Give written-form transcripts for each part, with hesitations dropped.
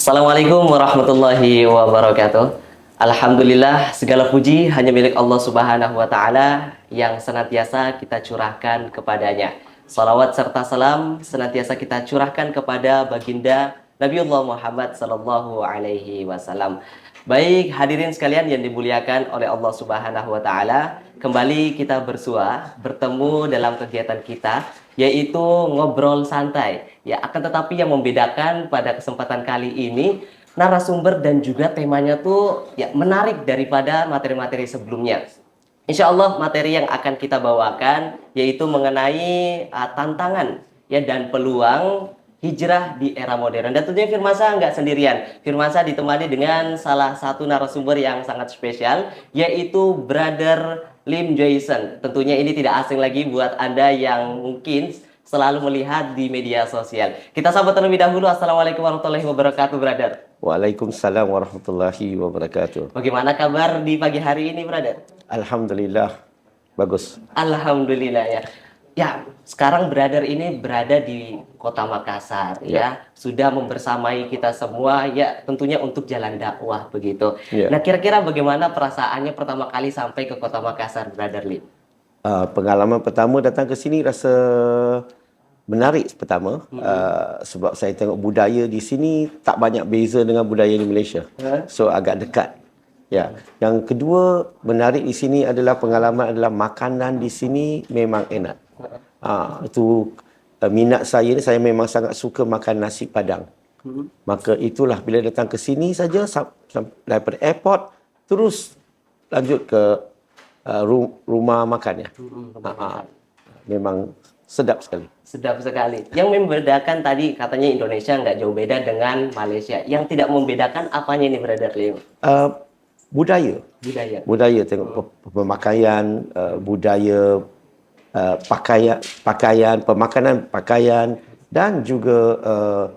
Assalamualaikum warahmatullahi wabarakatuh. Alhamdulillah, segala puji hanya milik Allah Subhanahu wa Ta'ala yang senantiasa kita curahkan kepadanya. Salawat serta salam senantiasa kita curahkan kepada baginda Nabiullah Muhammad Sallallahu Alaihi Wasallam. Baik, hadirin sekalian yang dimuliakan oleh Allah Subhanahu wa Ta'ala, kembali kita bertemu dalam kegiatan kita, yaitu ngobrol santai. Ya, akan tetapi yang membedakan pada kesempatan kali ini, narasumber dan juga temanya tuh ya menarik daripada materi-materi sebelumnya. Insya Allah materi yang akan kita bawakan yaitu mengenai tantangan ya dan peluang hijrah di era modern. Dan tentunya Firmansyah nggak sendirian. Firmansyah ditemani dengan salah satu narasumber yang sangat spesial, yaitu Brother Lim Jason. Tentunya ini tidak asing lagi buat Anda yang mungkin selalu melihat di media sosial. Kita sambut terlebih dahulu. Assalamualaikum warahmatullahi wabarakatuh, Brother. Waalaikumsalam warahmatullahi wabarakatuh. Bagaimana kabar di pagi hari ini, Brother? Alhamdulillah, bagus. Alhamdulillah ya. Ya, sekarang Brother ini berada di Kota Makassar ya. Sudah membersamai kita semua ya, tentunya untuk jalan dakwah begitu. Nah, kira-kira bagaimana perasaannya pertama kali sampai ke Kota Makassar, Brother Lim? Pengalaman pertama datang ke sini rasa menarik pertama. Sebab saya tengok budaya di sini tak banyak beza dengan budaya di Malaysia. So agak dekat. Ya. Yang kedua menarik di sini adalah pengalaman adalah makanan di sini memang enak. Itu minat saya ni, saya memang sangat suka makan nasi Padang. Maka itulah bila datang ke sini saja daripada airport terus lanjut ke rumah makannya. Memang sedap sekali. Sedap sekali. Yang membedakan tadi katanya Indonesia nggak jauh beda dengan Malaysia. Yang tidak membedakan apanya ini, Brother Lim? Budaya. Budaya tengok pemakaian, budaya pakaian, pemakanan pakaian dan juga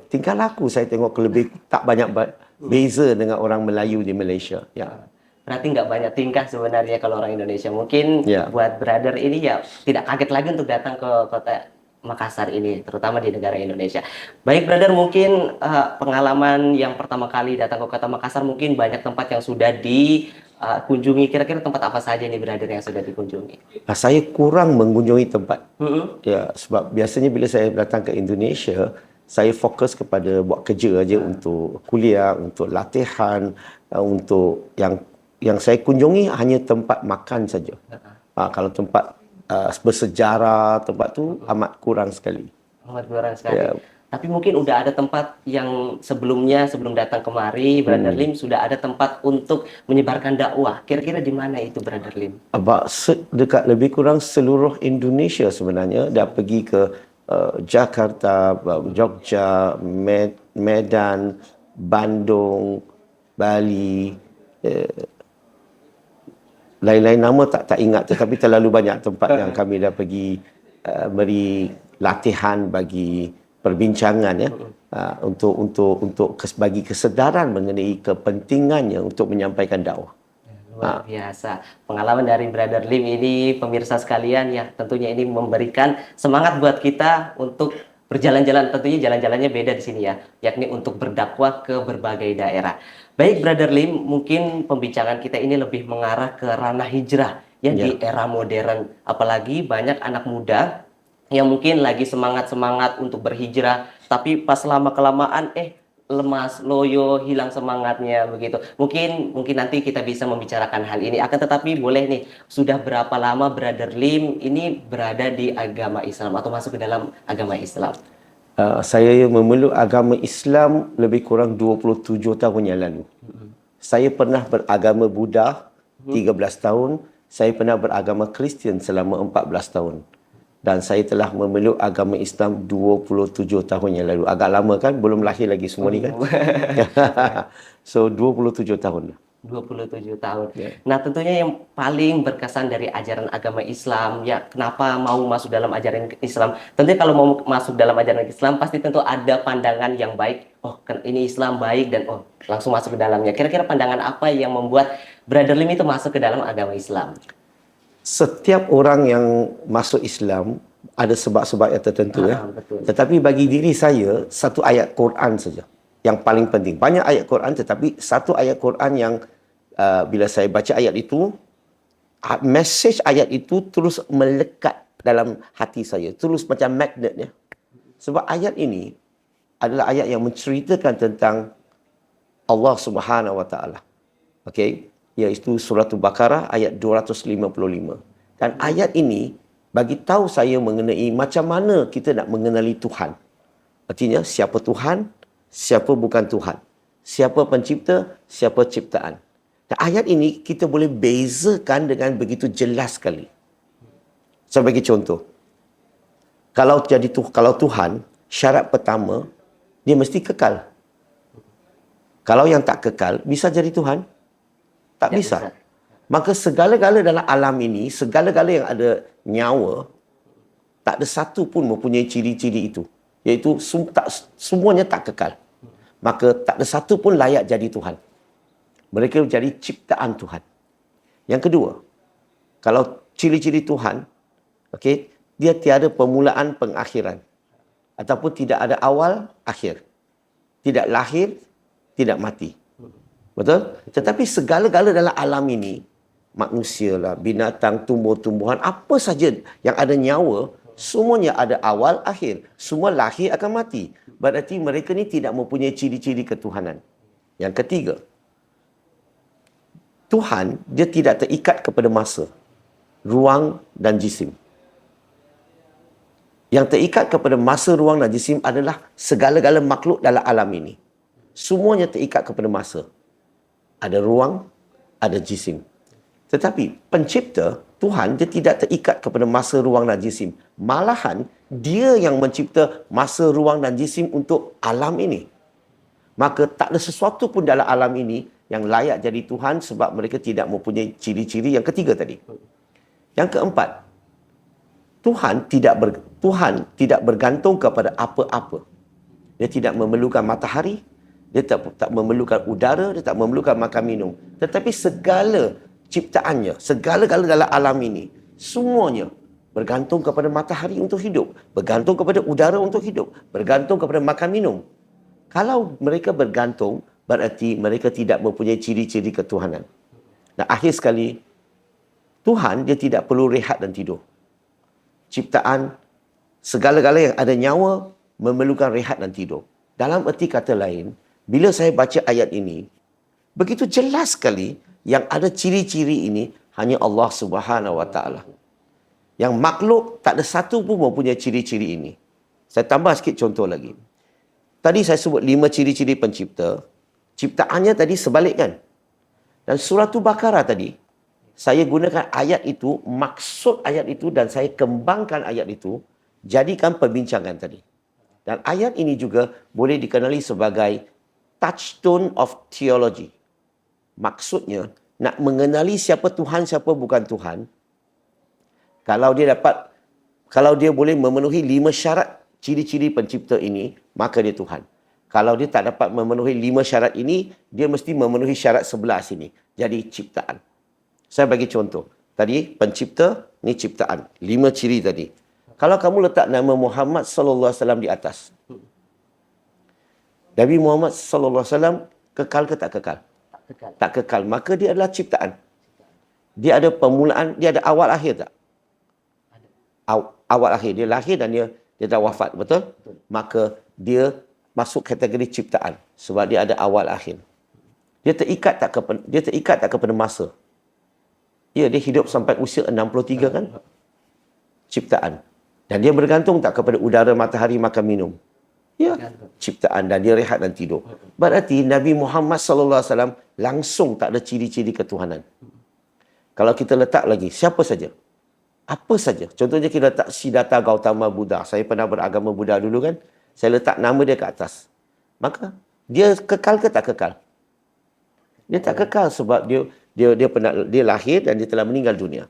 tingkah laku saya tengok lebih tak banyak beza dengan orang Melayu di Malaysia. Ya. Berarti nggak banyak tingkah sebenarnya kalau orang Indonesia. Mungkin buat Brother ini ya tidak kaget lagi untuk datang ke kota Makassar ini, terutama di negara Indonesia. Baik, Brother, mungkin pengalaman yang pertama kali datang ke kota Makassar, mungkin banyak tempat yang sudah dikunjungi. Kira-kira tempat apa saja nih, Brother, yang sudah dikunjungi? Saya kurang mengunjungi tempat. Ya, sebab biasanya bila saya datang ke Indonesia, saya fokus kepada buat kerja aja untuk kuliah, untuk latihan, untuk yang saya kunjungi hanya tempat makan saja. Kalau tempat bersejarah, tempat tu amat kurang sekali. Amat kurang sekali. Ya. Tapi mungkin udah ada tempat yang sebelumnya, sebelum datang kemari, Brother Lim, sudah ada tempat untuk menyebarkan dakwah. Kira-kira di mana itu, Brother Lim? Dekat lebih kurang seluruh Indonesia sebenarnya. Dah pergi ke Jakarta, Jogja, Medan, Bandung, Bali, lain-lain nama tak ingat, tetapi terlalu banyak tempat yang kami dah pergi beri latihan bagi perbincangan ya, untuk bagi kesedaran mengenai kepentingannya untuk menyampaikan dakwah. Luar biasa. Pengalaman dari Brother Lim ini, pemirsa sekalian, ya tentunya ini memberikan semangat buat kita untuk berjalan-jalan. Tentunya jalan-jalannya beda di sini ya, yakni untuk berdakwah ke berbagai daerah. Baik, Brother Lim, mungkin pembicaraan kita ini lebih mengarah ke ranah hijrah ya di era modern. Apalagi banyak anak muda yang mungkin lagi semangat-semangat untuk berhijrah, tapi pas lama-kelamaan lemas, loyo, hilang semangatnya begitu. Mungkin nanti kita bisa membicarakan hal ini. Akan tetapi boleh nih, sudah berapa lama Brother Lim ini berada di agama Islam atau masuk ke dalam agama Islam? Saya memeluk agama Islam lebih kurang 27 tahun yang lalu. Saya pernah beragama Buddha 13 tahun. Saya pernah beragama Kristian selama 14 tahun. Dan saya telah memeluk agama Islam 27 tahun yang lalu. Agak lama kan? Belum lahir lagi semua ni kan? So 27 tahun lah. 27 tahun. Nah, tentunya yang paling berkesan dari ajaran agama Islam, ya kenapa mau masuk dalam ajaran Islam? Tentunya kalau mau masuk dalam ajaran Islam, pasti tentu ada pandangan yang baik. Oh, ini Islam baik dan langsung masuk ke dalamnya. Kira-kira pandangan apa yang membuat Brother Lim itu masuk ke dalam agama Islam? Setiap orang yang masuk Islam ada sebab-sebab yang tertentu ya. Betul. Tetapi bagi diri saya, satu ayat Quran saja. yang paling penting. Banyak ayat Quran, tetapi satu ayat Quran yang bila saya baca ayat itu, message ayat itu terus melekat dalam hati saya. Terus macam magnetnya. Sebab ayat ini adalah ayat yang menceritakan tentang Allah Subhanahu Wa Taala. Okey, iaitu surah Al-Baqarah ayat 255. Dan ayat ini bagi tahu saya mengenai macam mana kita nak mengenali Tuhan. Artinya siapa Tuhan, siapa bukan Tuhan. Siapa pencipta, siapa ciptaan. Dan ayat ini kita boleh bezakan dengan begitu jelas sekali. Saya bagi contoh. Kalau Tuhan, syarat pertama dia mesti kekal. Kalau yang tak kekal, bisa jadi Tuhan? Tak bisa. Maka segala-gala dalam alam ini, segala-gala yang ada nyawa, tak ada satu pun mempunyai ciri-ciri itu. Iaitu semuanya tak kekal. Maka tak ada satu pun layak jadi Tuhan. Mereka jadi ciptaan Tuhan. Yang kedua, kalau ciri-ciri Tuhan, okay, dia tiada permulaan pengakhiran. Ataupun tidak ada awal, akhir. Tidak lahir, tidak mati. Betul? Tetapi segala-gala dalam alam ini, manusia lah, binatang, tumbuh-tumbuhan, apa saja yang ada nyawa, semuanya ada awal, akhir. Semua lahir akan mati. Berarti mereka ni tidak mempunyai ciri-ciri ketuhanan. Yang ketiga, Tuhan, dia tidak terikat kepada masa, ruang dan jisim. Yang terikat kepada masa, ruang dan jisim adalah segala-gala makhluk dalam alam ini. Semuanya terikat kepada masa. Ada ruang, ada jisim. Tetapi pencipta, Tuhan, dia tidak terikat kepada masa, ruang dan jisim. Malahan, dia yang mencipta masa, ruang dan jisim untuk alam ini. Maka tak ada sesuatu pun dalam alam ini yang layak jadi Tuhan sebab mereka tidak mempunyai ciri-ciri yang ketiga tadi. Yang keempat, Tuhan tidak bergantung kepada apa-apa. Dia tidak memerlukan matahari, dia tak memerlukan udara, dia tak memerlukan makan minum. Tetapi segala ciptaannya, segala-gala dalam alam ini, semuanya bergantung kepada matahari untuk hidup, bergantung kepada udara untuk hidup, bergantung kepada makan minum. Kalau mereka bergantung, berarti mereka tidak mempunyai ciri-ciri ketuhanan. Dan akhir sekali, Tuhan dia tidak perlu rehat dan tidur. Ciptaan, segala-gala yang ada nyawa memerlukan rehat dan tidur. Dalam erti kata lain, bila saya baca ayat ini, begitu jelas sekali yang ada ciri-ciri ini hanya Allah Subhanahu Wa Taala. Yang makhluk tak ada satu pun mempunyai ciri-ciri ini. Saya tambah sikit contoh lagi. Tadi saya sebut 5 ciri-ciri pencipta. Ciptaannya tadi sebalik kan? Dan surah Al-Baqarah tadi, saya gunakan ayat itu, maksud ayat itu dan saya kembangkan ayat itu, jadikan perbincangan tadi. Dan ayat ini juga boleh dikenali sebagai touchstone of theology. Maksudnya, nak mengenali siapa Tuhan, siapa bukan Tuhan. Kalau dia boleh memenuhi 5 syarat ciri-ciri pencipta ini, maka dia Tuhan. Kalau dia tak dapat memenuhi 5 syarat ini, dia mesti memenuhi syarat sebelah sini. Jadi ciptaan. Saya bagi contoh. Tadi pencipta, ni ciptaan. 5 ciri tadi. Kalau kamu letak nama Muhammad sallallahu alaihi wasallam di atas, Nabi Muhammad sallallahu alaihi wasallam kekal ke tak kekal? Tak kekal. Tak kekal. Maka dia adalah ciptaan. Dia ada permulaan, dia ada awal akhir tak? Awal akhir. Dia lahir dan dia dah wafat, betul? Maka dia masuk kategori ciptaan sebab dia ada awal akhir. Dia terikat tak kepada masa? Ya, dia hidup sampai usia 63 kan? Ciptaan. Dan dia bergantung tak kepada udara, matahari, makan minum? Ya, ciptaan, dan dia rehat dan tidur. Berarti Nabi Muhammad sallallahu alaihi wasallam langsung tak ada ciri-ciri ketuhanan. Kalau kita letak lagi, siapa saja? Apa saja. Contohnya kita letak Siddhartha Gautama Buddha. Saya pernah beragama Buddha dulu kan. Saya letak nama dia ke atas. Maka dia kekal ke tak kekal? Dia tak kekal sebab dia lahir dan dia telah meninggal dunia.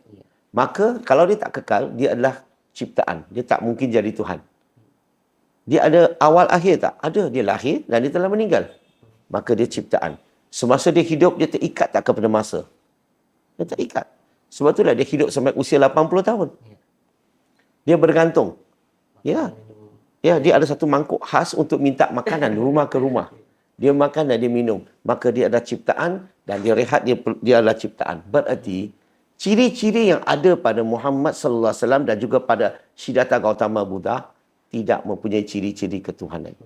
Maka kalau dia tak kekal, dia adalah ciptaan. Dia tak mungkin jadi Tuhan. Dia ada awal akhir tak? Ada. Dia lahir dan dia telah meninggal. Maka dia ciptaan. Semasa dia hidup, dia terikat tak kepada masa? Dia terikat. Sebab itulah dia hidup sampai usia 80 tahun. Dia bergantung. Ya. Ya, dia ada satu mangkuk khas untuk minta makanan rumah ke rumah. dia makan dan dia minum, maka dia adalah ciptaan, dan dia rehat, dia adalah ciptaan. Berarti ciri-ciri yang ada pada Muhammad sallallahu alaihi wasallam dan juga pada Siddhartha Gautama Buddha tidak mempunyai ciri-ciri ketuhanan.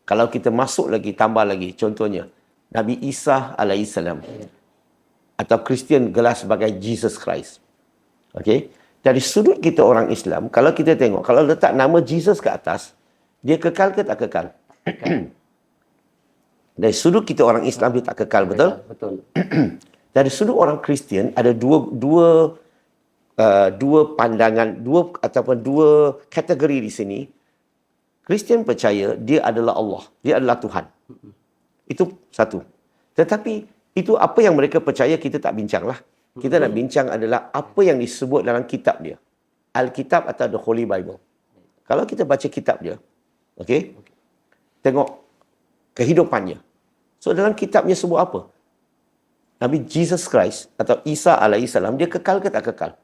Kalau kita masuk lagi, tambah lagi, contohnya Nabi Isa alaihissalam atau Kristian gelar sebagai Jesus Christ. Okey, dari sudut kita orang Islam, kalau kita tengok, kalau letak nama Jesus ke atas, dia kekal ke tak kekal? Dari sudut kita orang Islam, dia tak kekal, betul? Betul. Dari sudut orang Kristian, ada dua pandangan, ataupun dua kategori di sini. Kristian percaya dia adalah Allah, dia adalah Tuhan. Itu satu. Tetapi itu apa yang mereka percaya, kita tak bincanglah. Kita nak bincang adalah apa yang disebut dalam kitab dia. Alkitab atau the Holy Bible. Kalau kita baca kitab dia, okey? Tengok kehidupannya. So dalam kitabnya sebut apa? Nabi Jesus Christ atau Isa alaihissalam, dia kekal ke tak kekal?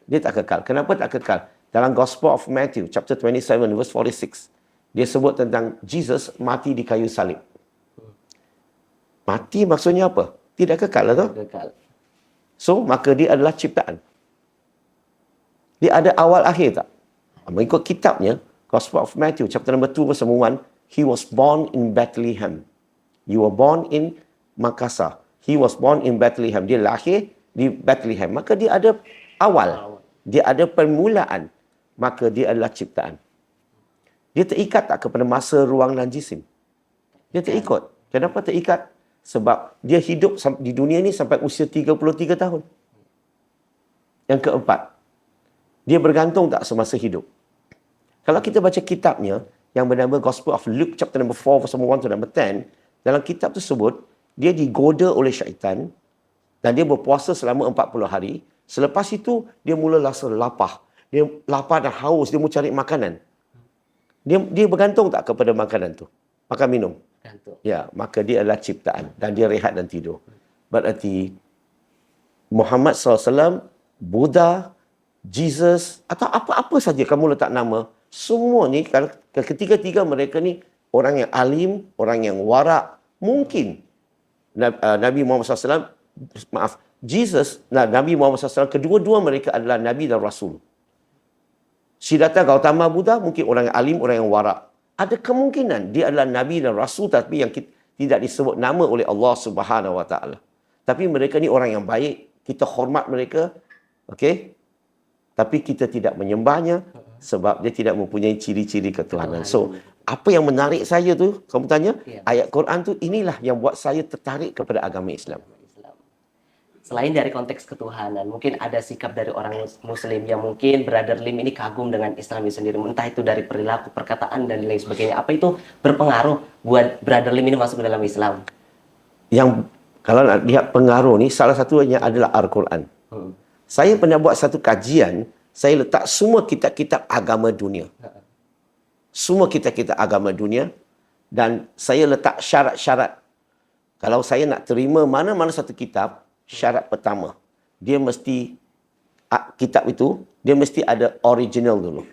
Dia tak kekal. Kenapa tak kekal? Dalam Gospel of Matthew chapter 27 verse 46, dia sebut tentang Jesus mati di kayu salib. Mati maksudnya apa? Tidak kekal, atau? Kekal. So, maka dia adalah ciptaan. Dia ada awal akhir tak? Mengikut kitabnya, Gospel of Matthew, chapter number 2, verse 1, he was born in Bethlehem. You were born in Makassar. He was born in Bethlehem. Dia lahir di Bethlehem. Maka dia ada awal. Dia ada permulaan. Maka dia adalah ciptaan. Dia terikat tak kepada masa, ruang dan jisim? Dia terikut. Kenapa terikat? Sebab dia hidup di dunia ni sampai usia 33 tahun. Yang keempat, dia bergantung tak semasa hidup? Kalau kita baca kitabnya, yang bernama Gospel of Luke, chapter number 4, verse 1 to number 10, dalam kitab tersebut, dia digoda oleh syaitan dan dia berpuasa selama 40 hari. Selepas itu, dia mula rasa lapar. Dia lapar dan haus, dia mau cari makanan. Dia bergantung tak kepada makanan tu? Makan minum. Ya, maka dia adalah ciptaan dan dia rehat dan tidur. Berarti Muhammad SAW, Buddha, Jesus atau apa-apa saja kamu letak nama, semua ni kalau ketiga-tiga mereka ni orang yang alim, orang yang warak, mungkin Nabi Muhammad SAW, Jesus, Nabi Muhammad SAW, kedua-dua mereka adalah Nabi dan Rasul. Siddhartha Gautama Buddha mungkin orang yang alim, orang yang warak. Ada kemungkinan dia adalah Nabi dan Rasul tapi yang tidak disebut nama oleh Allah Subhanahu Wa Taala. Tapi mereka ni orang yang baik, kita hormat mereka, okey? Tapi kita tidak menyembahnya sebab dia tidak mempunyai ciri-ciri ketuhanan. So, apa yang menarik saya tu, kamu tanya, ayat Quran tu, inilah yang buat saya tertarik kepada agama Islam. Selain dari konteks ketuhanan, mungkin ada sikap dari orang Muslim yang mungkin Brother Lim ini kagum dengan Islam itu sendiri. Entah itu dari perilaku, perkataan, dan lain sebagainya. Apa itu berpengaruh buat Brother Lim ini masuk ke dalam Islam? Yang, kalau nak lihat pengaruh ni, salah satunya adalah Al-Quran. Saya pernah buat satu kajian, saya letak semua kitab-kitab agama dunia. Semua kitab-kitab agama dunia. Dan saya letak syarat-syarat. Kalau saya nak terima mana-mana satu kitab, syarat pertama, dia mesti, kitab itu, dia mesti ada original dulu.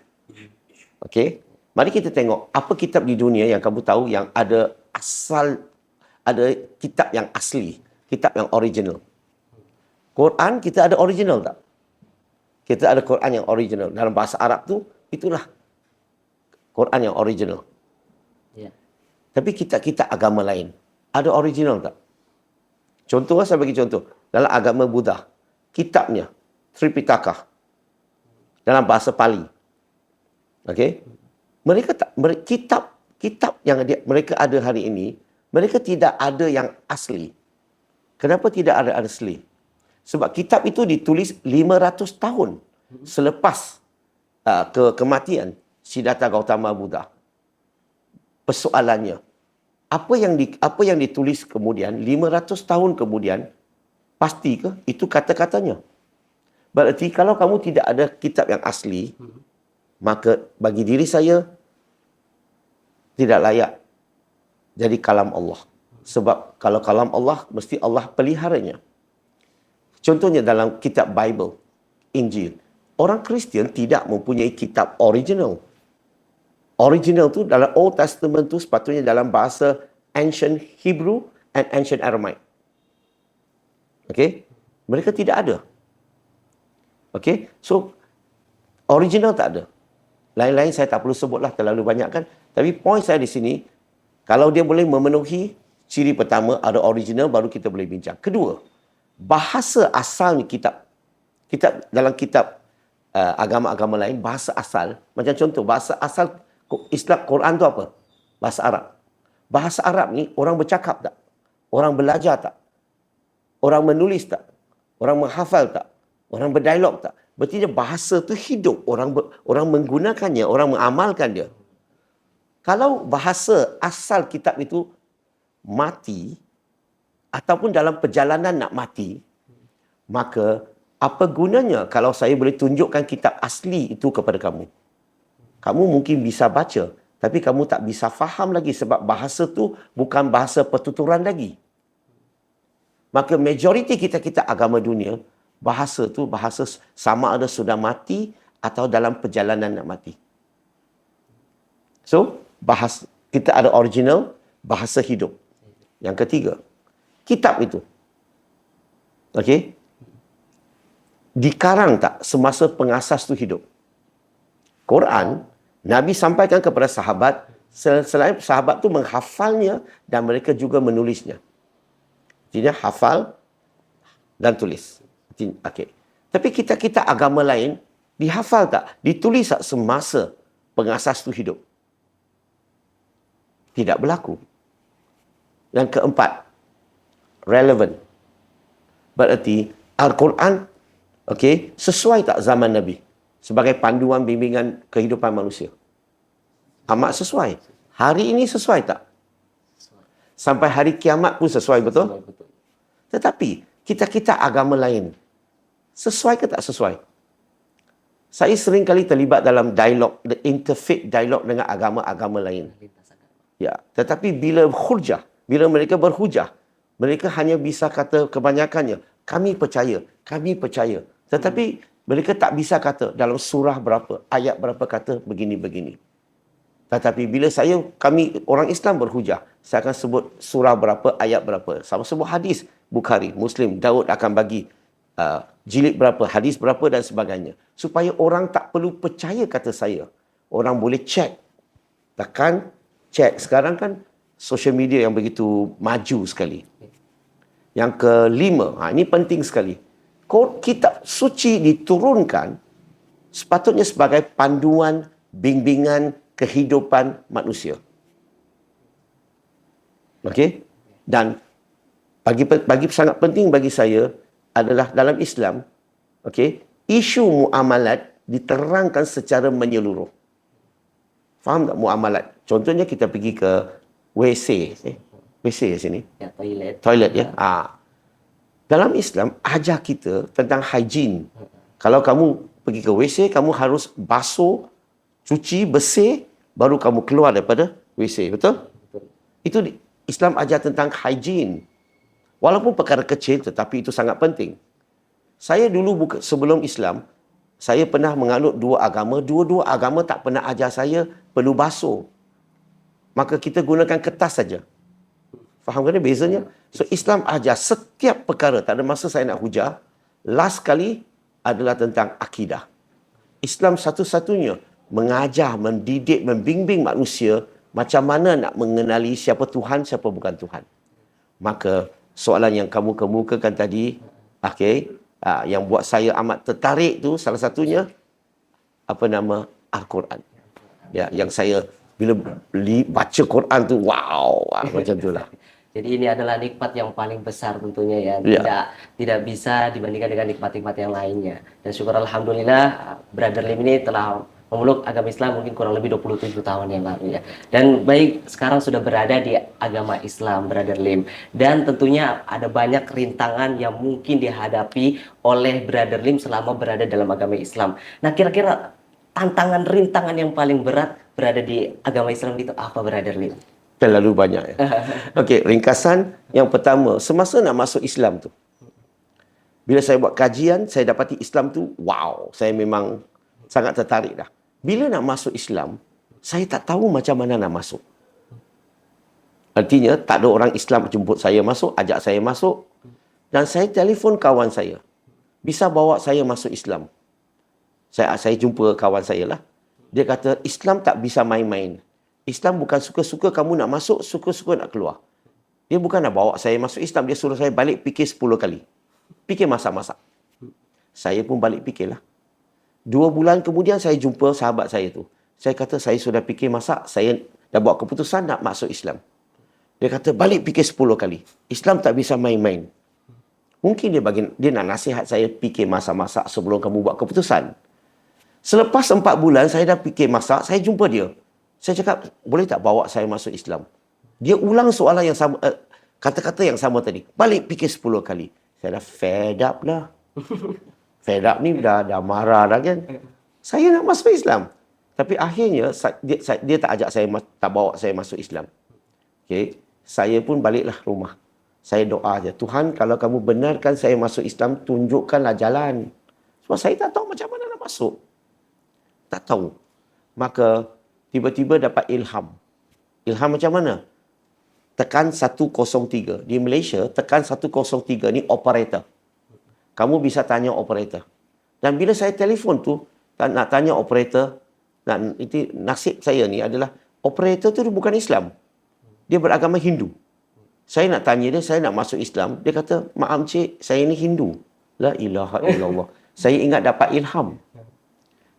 Okey? Mari kita tengok, apa kitab di dunia yang kamu tahu yang ada ada kitab yang asli, kitab yang original. Quran, kita ada original tak? Kita ada Quran yang original. Dalam bahasa Arab tu, itulah Quran yang original. Tapi kitab-kitab agama lain, ada original tak? Contoh, saya bagi contoh. Dalam agama Buddha, kitabnya, Tripitaka, dalam bahasa Pali. Okey? Kitab yang mereka ada hari ini, mereka tidak ada yang asli. Kenapa tidak ada asli? Sebab kitab itu ditulis 500 tahun selepas kematian Siddhartha Gautama Buddha. Persoalannya, apa yang ditulis kemudian 500 tahun kemudian, pasti ke itu kata-katanya? Berarti kalau kamu tidak ada kitab yang asli, maka bagi diri saya tidak layak jadi kalam Allah. Sebab kalau kalam Allah, mesti Allah peliharanya. Contohnya dalam kitab Bible, Injil. Orang Kristian tidak mempunyai kitab original. Original tu dalam Old Testament tu sepatutnya dalam bahasa ancient Hebrew and ancient Aramaic. Okay? Mereka tidak ada. Okay? So, original tak ada. Lain-lain saya tak perlu sebutlah, terlalu banyak kan. Tapi point saya di sini, kalau dia boleh memenuhi ciri pertama, ada original, baru kita boleh bincang. Kedua, bahasa asal ni kitab. Dalam kitab agama-agama lain, bahasa asal, macam contoh, bahasa asal Islam, Quran tu apa? Bahasa Arab. Bahasa Arab ni, orang bercakap tak? Orang belajar tak? Orang menulis tak? Orang menghafal tak? Orang berdialog tak? Berarti dia bahasa tu hidup. Orang menggunakannya, orang mengamalkan dia. Kalau bahasa asal kitab itu mati, ataupun dalam perjalanan nak mati, maka apa gunanya kalau saya boleh tunjukkan kitab asli itu kepada kamu? Kamu mungkin bisa baca, tapi kamu tak bisa faham lagi sebab bahasa tu bukan bahasa pertuturan lagi. Maka majoriti kita agama dunia, bahasa tu bahasa sama ada sudah mati atau dalam perjalanan nak mati. So, bahasa kita ada original, bahasa hidup. Yang ketiga, kitab itu. Okey? Dikarang tak semasa pengasas tu hidup? Quran, Nabi sampaikan kepada sahabat, selain sahabat tu menghafalnya dan mereka juga menulisnya. Jadi hafal dan tulis. Okey. Tapi kita agama lain, dihafal tak? Ditulis tak semasa pengasas tu hidup? Tidak berlaku. Yang keempat, relevant. Berarti Al-Quran, okey, sesuai tak zaman Nabi sebagai panduan bimbingan kehidupan manusia? Amat sesuai. Hari ini sesuai tak? Sampai hari kiamat pun sesuai, betul? Tetapi kita agama lain, sesuai ke tak sesuai? Saya sering kali terlibat dalam dialog, the interfaith dialog dengan agama-agama lain. Ya, tetapi bila mereka berhujah, mereka hanya bisa kata kebanyakannya, kami percaya. Tetapi mereka tak bisa kata dalam surah berapa, ayat berapa kata begini-begini. Tetapi bila kami orang Islam berhujah, saya akan sebut surah berapa, ayat berapa. Sama sebut hadis, Bukhari, Muslim, Daud akan bagi jilid berapa, hadis berapa dan sebagainya. Supaya orang tak perlu percaya kata saya. Orang boleh check. Tekan, check. Sekarang kan social media yang begitu maju sekali. Yang kelima, ini penting sekali. Kitab suci diturunkan sepatutnya sebagai panduan bimbingan kehidupan manusia. Okey? Dan bagi sangat penting bagi saya adalah dalam Islam, okey, isu muamalat diterangkan secara menyeluruh. Faham tak muamalat? Contohnya kita pergi ke WC. WC ya sini? Ya, toilet. Toilet ya. Dalam Islam ajar kita tentang hygiene. Kalau kamu pergi ke WC, kamu harus basuh, cuci, bersih, baru kamu keluar daripada WC. Betul? Itu Islam ajar tentang hygiene. Walaupun perkara kecil, tetapi itu sangat penting. Saya dulu sebelum Islam, saya pernah menganut dua agama. Dua-dua agama tak pernah ajar saya perlu basuh. Maka kita gunakan kertas saja. Faham kan bezanya? So Islam ajar setiap perkara. Tak ada masa saya nak hujah. Last kali adalah tentang akidah. Islam satu-satunya mengajar, mendidik, membimbing manusia macam mana nak mengenali siapa Tuhan, siapa bukan Tuhan. Maka soalan yang kamu kemukakan tadi, okey, yang buat saya amat tertarik tu salah satunya Al-Quran. Ya, yang saya bila baca Quran tu wow, macam itulah. Jadi ini adalah nikmat yang paling besar tentunya ya. Tidak bisa dibandingkan dengan nikmat-nikmat yang lainnya. Dan syukur alhamdulillah Brother Lim ini telah memeluk agama Islam mungkin kurang lebih 27 tahun yang lalu ya. Dan baik sekarang sudah berada di agama Islam Brother Lim. Dan tentunya ada banyak rintangan yang mungkin dihadapi oleh Brother Lim selama berada dalam agama Islam. Nah, kira-kira rintangan yang paling berat berada di agama Islam itu apa Brother Lim? Terlalu banyak ya. Okey, ringkasan yang pertama, semasa nak masuk Islam tu, bila saya buat kajian, saya dapati Islam tu, wow, saya memang sangat tertarik dah. Bila nak masuk Islam, saya tak tahu macam mana nak masuk. Artinya, tak ada orang Islam jemput saya masuk, ajak saya masuk. Dan saya telefon kawan saya. Bisa bawa saya masuk Islam. Saya jumpa kawan saya lah. Dia kata, Islam tak bisa main-main. Islam bukan suka-suka kamu nak masuk, suka-suka nak keluar. Dia bukan nak bawa saya masuk Islam. Dia suruh saya balik fikir 10 kali. Fikir masak-masak. Saya pun balik fikirlah. 2 bulan kemudian saya jumpa sahabat saya tu. Saya kata, saya sudah fikir masak. Saya dah buat keputusan nak masuk Islam. Dia kata, balik fikir 10 kali. Islam tak bisa main-main. Mungkin dia nak nasihat saya fikir masak-masak sebelum kamu buat keputusan. Selepas 4 bulan, saya dah fikir masak, saya jumpa dia. Saya cakap, boleh tak bawa saya masuk Islam? Dia ulang soalan yang sama, kata-kata yang sama tadi. Balik fikir 10 kali. Saya dah fed up lah. Fed up ni dah marah dah kan. Saya nak masuk Islam. Tapi akhirnya, dia tak ajak saya, tak bawa saya masuk Islam. Okay. Saya pun baliklah rumah. Saya doa je, Tuhan kalau kamu benarkan saya masuk Islam, tunjukkanlah jalan. Sebab saya tak tahu macam mana nak masuk. Tak tahu. Maka tiba-tiba dapat ilham. Ilham macam mana? Tekan 103. Di Malaysia, tekan 103 ni operator. Kamu bisa tanya operator. Dan bila saya telefon tu, nak tanya operator, itu nasib saya ni adalah, operator tu bukan Islam. Dia beragama Hindu. Saya nak tanya dia, saya nak masuk Islam. Dia kata, maaf cik, saya ni Hindu. La ilaha illallah. Saya ingat dapat ilham.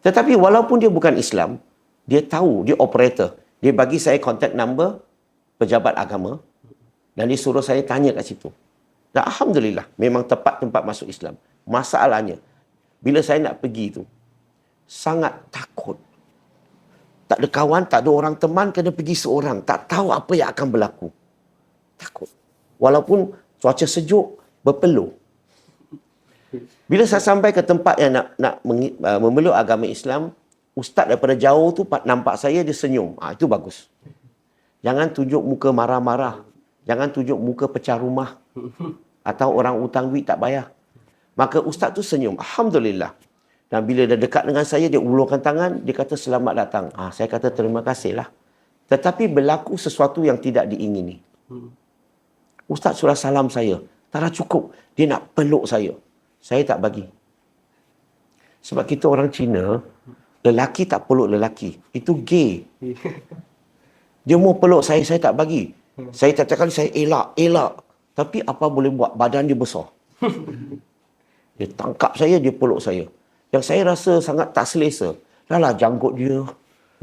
Tetapi walaupun dia bukan Islam, dia tahu, dia operator. Dia bagi saya contact number pejabat agama dan dia suruh saya tanya kat situ. Dan Alhamdulillah, memang tepat tempat masuk Islam. Masalahnya, bila saya nak pergi tu, sangat takut. Tak ada kawan, tak ada orang teman, kena pergi seorang. Tak tahu apa yang akan berlaku. Takut. Walaupun cuaca sejuk, berpeluh. Bila saya sampai ke tempat yang nak memeluk agama Islam, ustaz daripada jauh tu nampak saya, dia senyum. Itu bagus. Jangan tunjuk muka marah-marah. Jangan tunjuk muka pecah rumah. Atau orang hutang duit tak bayar. Maka ustaz tu senyum. Alhamdulillah. Dan bila dia dekat dengan saya, dia ulurkan tangan, dia kata selamat datang. Saya kata terima kasihlah. Tetapi berlaku sesuatu yang tidak diingini. Ustaz sudah salam saya. Tak dah cukup. Dia nak peluk saya. Saya tak bagi. Sebab kita orang Cina, lelaki tak peluk lelaki. Itu gay. Dia mau peluk saya tak bagi. Saya tiap kali saya elak. Tapi apa boleh buat? Badan dia besar. Dia tangkap saya, dia peluk saya. Yang saya rasa sangat tak selesa. Dahlah janggut dia.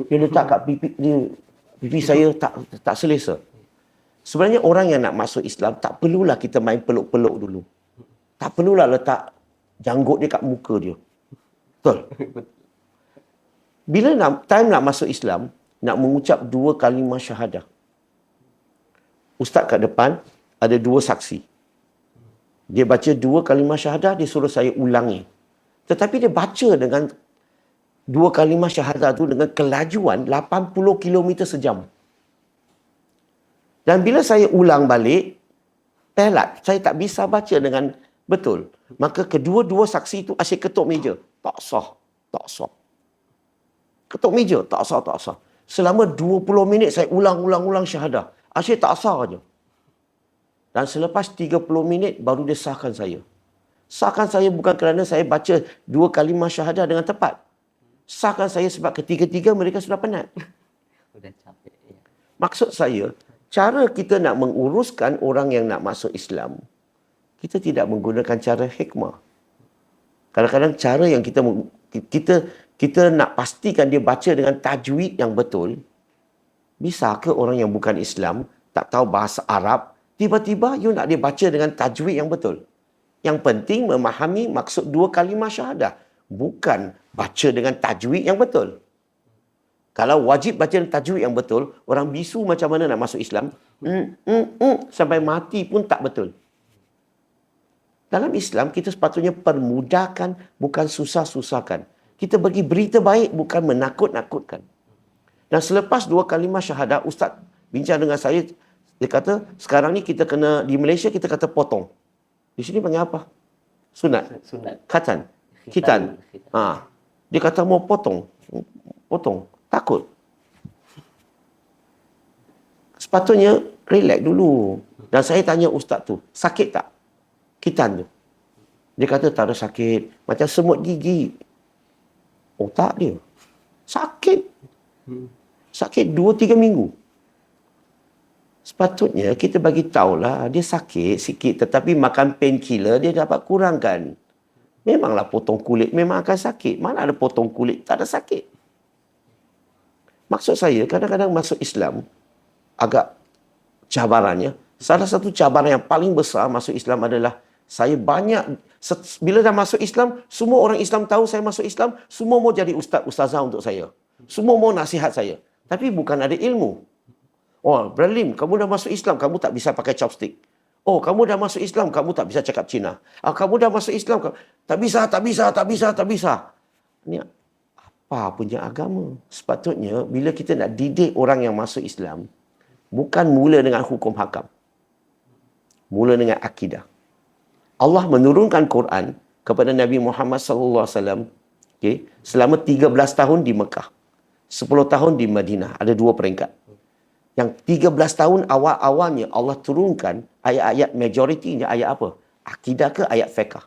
Dia letak kat pipi saya tak selesa. Sebenarnya orang yang nak masuk Islam, tak perlulah kita main peluk-peluk dulu. Tak perlulah letak janggut dia kat muka dia. Betul? Bila time nak masuk Islam, nak mengucap 2 kalimah syahadah. Ustaz kat depan, ada 2 saksi. Dia baca 2 kalimah syahadah, dia suruh saya ulangi. Tetapi dia baca dengan 2 kalimah syahadah tu dengan kelajuan 80 km sejam. Dan bila saya ulang balik, pelat. Saya tak bisa baca dengan betul. Maka kedua-dua saksi itu asyik ketuk meja. Tak sah. Ketuk meja. Tak sah. Selama 20 minit saya ulang syahadah. Asyik tak sah aja. Dan selepas 30 minit baru dia sahkan saya. Sahkan saya bukan kerana saya baca 2 kalimah syahadah dengan tepat. Sahkan saya sebab ketiga-tiga mereka sudah penat. Sudah capek. Ya. Maksud saya, cara kita nak menguruskan orang yang nak masuk Islam, kita tidak menggunakan cara hikmah. Kadang-kadang cara yang kita nak pastikan dia baca dengan tajwid yang betul. Bisa ke orang yang bukan Islam, tak tahu bahasa Arab, tiba-tiba you nak dia baca dengan tajwid yang betul? Yang penting memahami maksud 2 kalimah syahadah. Bukan baca dengan tajwid yang betul. Kalau wajib baca dengan tajwid yang betul, orang bisu macam mana nak masuk Islam, sampai mati pun tak betul. Dalam Islam, kita sepatutnya permudahkan, bukan susah-susahkan. Kita bagi berita baik, bukan menakut-nakutkan. Dan selepas 2 kalimah syahadah, Ustaz bincang dengan saya, dia kata, sekarang ni kita kena, di Malaysia kita kata potong. Di sini panggil apa? Sunat. Khitan. Dia kata mau potong. Takut. Sepatutnya relax dulu. Dan saya tanya ustaz tu, sakit tak? Khitan tu. Dia kata tak ada sakit. Macam semut gigi. Otak dia. Sakit. Sakit 2-3 minggu. Sepatutnya kita bagi tahulah dia sakit sikit, tetapi makan painkiller dia dapat kurangkan. Memanglah potong kulit memang akan sakit. Mana ada potong kulit tak ada sakit. Maksud saya kadang-kadang masuk Islam agak cabarannya. Salah satu cabaran yang paling besar masuk Islam adalah saya banyak, bila dah masuk Islam, semua orang Islam tahu saya masuk Islam, semua mau jadi ustazah untuk saya. Semua mau nasihat saya. Tapi bukan ada ilmu. Oh, Brother Lim, kamu dah masuk Islam, kamu tak bisa pakai chopstick. Oh, kamu dah masuk Islam, kamu tak bisa cakap Cina. Kamu dah masuk Islam, tak bisa. Ini apa punya agama? Sepatutnya, bila kita nak didik orang yang masuk Islam, bukan mula dengan hukum hakam. Mula dengan akidah. Allah menurunkan Quran kepada Nabi Muhammad SAW, okay, selama 13 tahun di Mekah. 10 tahun di Madinah. Ada 2 peringkat. Yang 13 tahun awal-awalnya Allah turunkan ayat-ayat majoritinya ayat apa? Akidah ke ayat fiqh?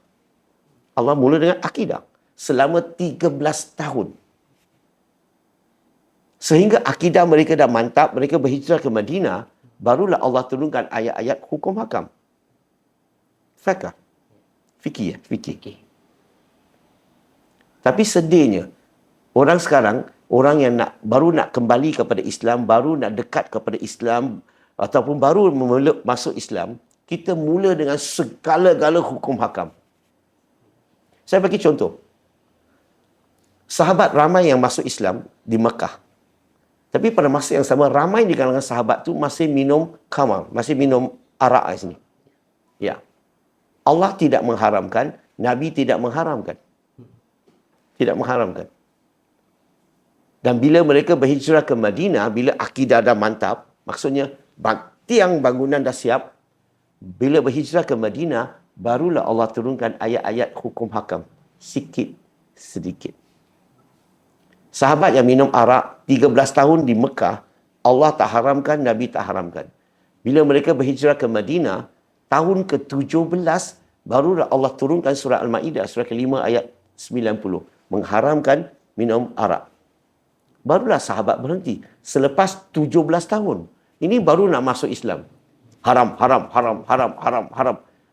Allah mula dengan akidah. Selama 13 tahun. Sehingga akidah mereka dah mantap, mereka berhijrah ke Madinah, barulah Allah turunkan ayat-ayat hukum hakam. Fiqh. Fikih. Tapi sedihnya, orang sekarang, orang yang baru nak kembali kepada Islam, baru nak dekat kepada Islam, ataupun baru masuk Islam, kita mula dengan segala-gala hukum hakam. Saya bagi contoh. Sahabat ramai yang masuk Islam di Mekah. Tapi pada masa yang sama, ramai di kalangan sahabat tu masih minum khamar, masih minum arak di sini. Ya. Allah tidak mengharamkan, Nabi tidak mengharamkan. Tidak mengharamkan. Dan bila mereka berhijrah ke Madinah, bila akidah dah mantap, maksudnya tiang bangunan dah siap, bila berhijrah ke Madinah, barulah Allah turunkan ayat-ayat hukum hakam. Sikit, sedikit. Sahabat yang minum arak 13 tahun di Mekah, Allah tak haramkan, Nabi tak haramkan. Bila mereka berhijrah ke Madinah, tahun ke-17, barulah Allah turunkan surah Al-Ma'idah, surah ke-5 ayat 90. Mengharamkan minum arak. Barulah sahabat berhenti. Selepas 17 tahun. Ini baru nak masuk Islam. Haram.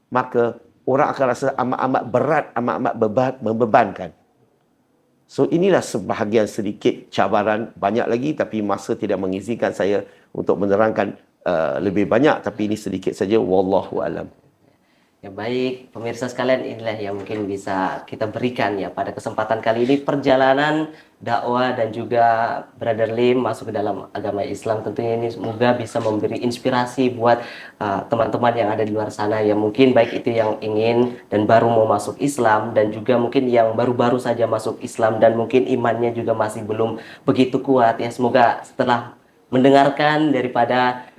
Maka orang akan rasa amat-amat berat, amat-amat membebankan. So inilah sebahagian sedikit cabaran. Banyak lagi tapi masa tidak mengizinkan saya untuk menerangkan lebih banyak. Tapi ini sedikit saja. Wallahu alam. Ya baik, pemirsa sekalian, inilah yang mungkin bisa kita berikan ya pada kesempatan kali ini, perjalanan dakwah dan juga Brother Lim masuk ke dalam agama Islam. Tentunya ini semoga bisa memberi inspirasi buat teman-teman yang ada di luar sana yang mungkin baik itu yang ingin dan baru mau masuk Islam, dan juga mungkin yang baru-baru saja masuk Islam dan mungkin imannya juga masih belum begitu kuat ya. Semoga setelah mendengarkan daripada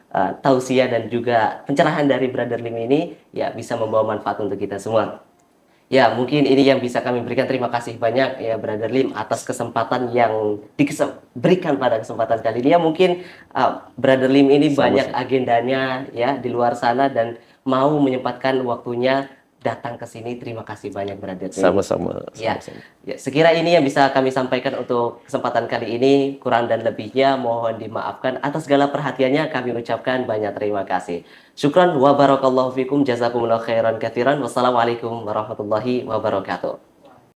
tausiah dan juga pencerahan dari Brother Lim ini ya bisa membawa manfaat untuk kita semua. Ya, mungkin ini yang bisa kami berikan. Terima kasih banyak ya Brother Lim atas kesempatan yang diberikan pada kesempatan kali ini. Ya mungkin Brother Lim ini banyak agendanya ya di luar sana dan mau menyempatkan waktunya datang ke sini. Terima kasih banyak Brother Lim. Sama-sama. Ya, sekira ini yang bisa kami sampaikan untuk kesempatan kali ini. Kurang dan lebihnya mohon dimaafkan. Atas segala perhatiannya kami ucapkan banyak terima kasih. Syukran wa barakallahu fikum, jazakumullahu khairan katsiran. Wassalamualaikum warahmatullahi wabarakatuh.